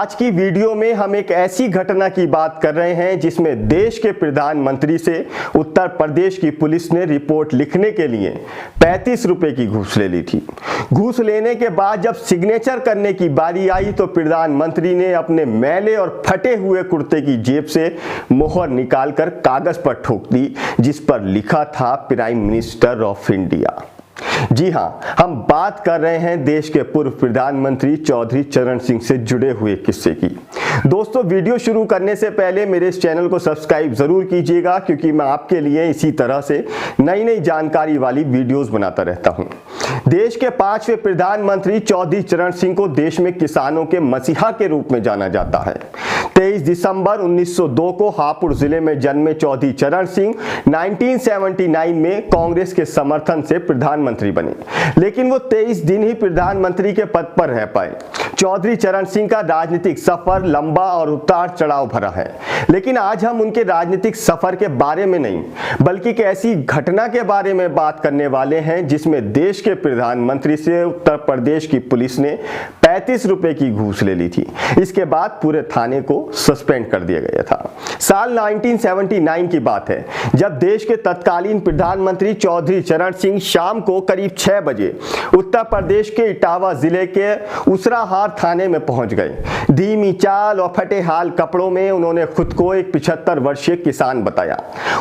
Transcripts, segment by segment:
आज की वीडियो में हम एक ऐसी घटना की बात कर रहे हैं जिसमें देश के प्रधानमंत्री से उत्तर प्रदेश की पुलिस ने रिपोर्ट लिखने के लिए 35 रुपए की घूस ले ली थी। घूस लेने के बाद जब सिग्नेचर करने की बारी आई तो प्रधानमंत्री ने अपने मैले और फटे हुए कुर्ते की जेब से मोहर निकालकर कागज पर ठोक दी जिस पर लिखा था प्राइम मिनिस्टर ऑफ इंडिया। जी हां, हम बात कर रहे हैं देश के पूर्व प्रधानमंत्री चौधरी चरण सिंह से जुड़े हुए किस्से की। दोस्तों, वीडियो शुरू करने से पहले मेरे इस चैनल को सब्सक्राइब जरूर कीजिएगा क्योंकि मैं आपके लिए इसी तरह से नई जानकारी वाली वीडियोस बनाता रहता हूं। देश के 5वें प्रधानमंत्री चौधरी चरण सिंह को देश में किसानों के मसीहा के रूप में जाना जाता है। 23 दिसंबर 1902 को हापुड़ जिले में जन्मे चौधरी चरण सिंह 1979 में कांग्रेस के समर्थन से प्रधानमंत्री बने, लेकिन वो 23 दिन ही प्रधानमंत्री के पद पर रह पाए। चौधरी चरण सिंह का राजनीतिक सफर लंबा और उतार चढ़ाव भरा है, लेकिन आज हम उनके राजनीतिक सफर के बारे में नहीं बल्कि एक ऐसी घटना के बारे में बात करने वाले हैं जिसमें देश के प्रधानमंत्री से उत्तर प्रदेश की पुलिस ने 35 रुपए की घूस ले ली थी। इसके बाद पूरे थाने को सस्पेंड कर दिया गया था। साल 1979 की बात है जब देश के तत्कालीन प्रधानमंत्री चौधरी चरण सिंह शाम को करीब 6 बजे उत्तर प्रदेश के इटावा जिले के उसराहार थाने में पहुंच गए। धीमी चाल और फटे हाल कपड़ों में उन्होंने खुद को एक 75 वर्षीय किसान बताया।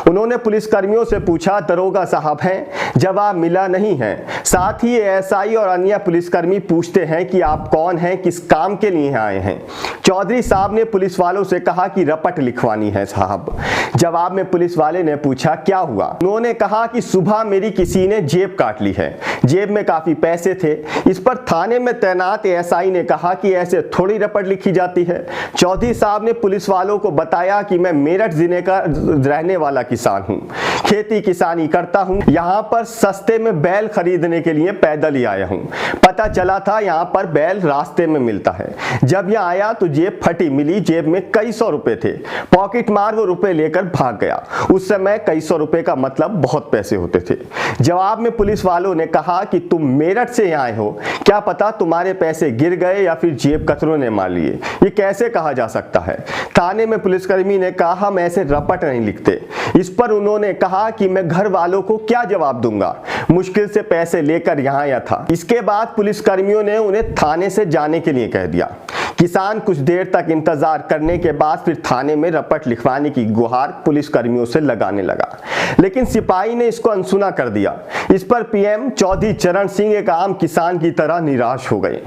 उन्होंने पुलिसकर्मियों से पूछा, दरोगा साहब हैं? जवाब मिला नहीं है। साथ ही एएसआई और अन्य पुलिसकर्मी पूछते हैं कि आप कौन हैं, किस काम के लिए आए हैं? चौधरी साहब ने पुलिस वालों से कहा कि रपट लिखवानी है साहब। जवाब में पुलिस वाले ने पूछा, क्या हुआ? उन्होंने कहा कि सुबह मेरी किसी ने जेब काट ली है, जेब में काफी पैसे थे। इस पर थाने में तैनात एएसआई ने कहा कि ऐसे थोड़ी रपट लिखी जाती है। चौधरी साहब ने पुलिस वालों को बताया कि मैं मेरठ जिले का रहने वाला किसान हूं, खेती किसानी करता हूं, यहां पर सस्ते में बैल खरीदने के लिए पैदल ही आया हूं। पता चला था यहां पर बैल रास्ते में मिलता है। जब यहां आया तो जेब फटी मिली, जेब में कई सौ रुपए थे। पॉकेट मार वो रुपए लेकर भाग गया। उस समय कई सौ रुपए का मतलब बहुत पैसे होते थे। जवाब में पुलिस वालों ने कहा कि तुम मेरठ से आए हो, क्या पता तुम्हारे पैसे गिर गए या फिर जेब कतरों ने मार लिए। ये कैसे कहा जा सकता है? थाने में पुलिसकर्मी ने कहा, हम ऐसे रपट नहीं लिखते। इस पर उन्होंने कहा कि मैं घर वालों को क्या जवाब दूंगा, मुश्किल से पैसे लेकर यहां आया था। इसके बाद पुलिसकर्मियों ने उन्हें थाने से जाने के लिए कह दिया। किसान कुछ देर तक इंतजार करने के बाद फिर थाने में रपट लिखवाने की गुहार पुलिसकर्मियों से लगाने लगा, लेकिन सिपाही ने इसको अनसुना कर दिया। इस पर पीएम चौधरी चरण सिंह एक आम किसान की तरह निराश हो गए।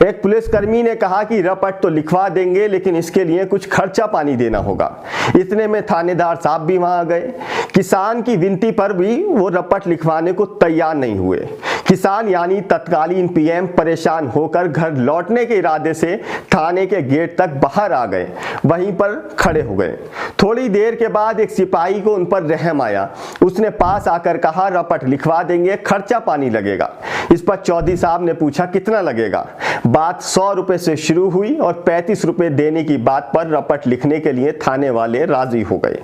एक पुलिसकर्मी ने कहा कि रपट तो लिखवा देंगे लेकिन इसके लिए कुछ खर्चा पानी देना होगा। इतने में थानेदार साहब भी वहां आ गए। किसान की विनती पर भी वो रपट लिखवाने को तैयार नहीं हुए। किसान यानी तत्कालीन पीएम परेशान होकर घर लौटने के इरादे से थाने के गेट तक बाहर आ गए, वहीं पर खड़े हो गए। थोड़ी देर के बाद एक सिपाही को उन पर रहम आया। उसने पास आकर कहा, रपट लिखवा देंगे, खर्चा पानी लगेगा। इस पर चौधरी साहब ने पूछा, कितना लगेगा? बात 100 रुपए से शुरू हुई और 35 रुपए देने की बात पर रपट लिखने के लिए थाने वाले राजी हो गए।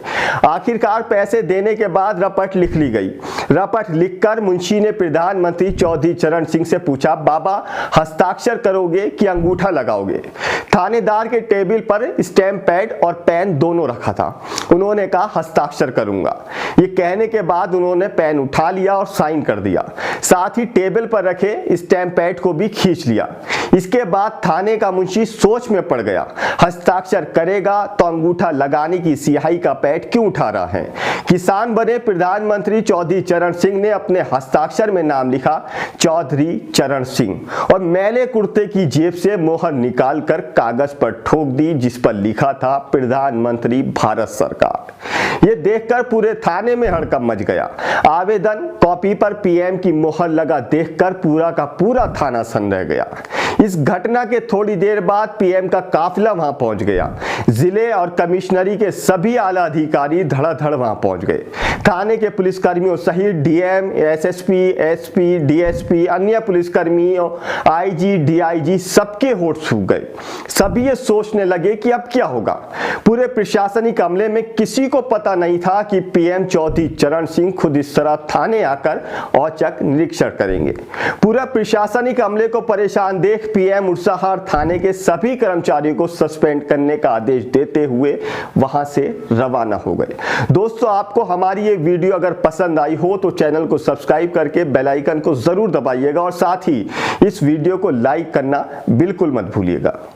आखिरकार पैसे देने के बाद रपट लिख ली गई। रपट लिखकर मुंशी ने प्रधानमंत्री चौधरी चरण सिंह से पूछा, बाबा हस्ताक्षर करोगे कि अंगूठा लगाओगे? थानेदार के टेबल पर स्टैम्प पैड और पेन दोनों रखा था। उन्होंने कहा, हस्ताक्षर करूंगा। ये कहने के बाद उन्होंने पेन उठा लिया और साइन कर दिया। साथ ही टेबल पर रखे स्टैम्प पैड को भी खींच लिया। इसके बाद थाने का मुंशी सोच में पड़ गया, हस्ताक्षर करेगा तो अंगूठा लगाने की स्याही का पैड क्यों उठा रहा है? किसान बने प्रधानमंत्री चौधरी चरण सिंह ने अपने हस्ताक्षर में नाम लिखा चौधरी चरण सिंह और मैले कुर्ते की जेब से मोहर निकालकर कागज पर ठोक दी जिस पर लिखा था प्रधानमंत्री भारत सरकार। ये देखकर पूरे थाने में हड़कंप मच गया। आवेदन कॉपी पर पीएम की मोहर लगा देखकर पूरा का पूरा थाना सन्न रह गया। इस घटना के थोड़ी देर बाद पीएम का काफिला वहां पहुंच गया। जिले और कमिश्नरी के सभी आला अधिकारी धड़ाधड़ वहां पहुंच गए। थाने के पुलिसकर्मियों सहित डीएम, एसएसपी, एसपी, डीएसपी, अन्य पुलिसकर्मियों, आईजी, डीआईजी सबके होठ सूख गए। सभी ये सोचने लगे कि अब क्या होगा। पूरे प्रशासनिक अमले में किसी को पता नहीं था कि पीएम चौधरी चरण सिंह खुद इस तरह थाने आकर औचक निरीक्षण करेंगे। पूरा प्रशासनिक अमले को परेशान देख पीएम उर्साहार थाने के सभी कर्मचारियों को सस्पेंड करने का आदेश देते हुए वहां से रवाना हो गए। दोस्तों, आपको हमारी ये वीडियो अगर पसंद आई हो तो चैनल को सब्सक्राइब करके बेल आइकन को जरूर दबाइएगा और साथ ही इस वीडियो को लाइक करना बिल्कुल मत भूलिएगा।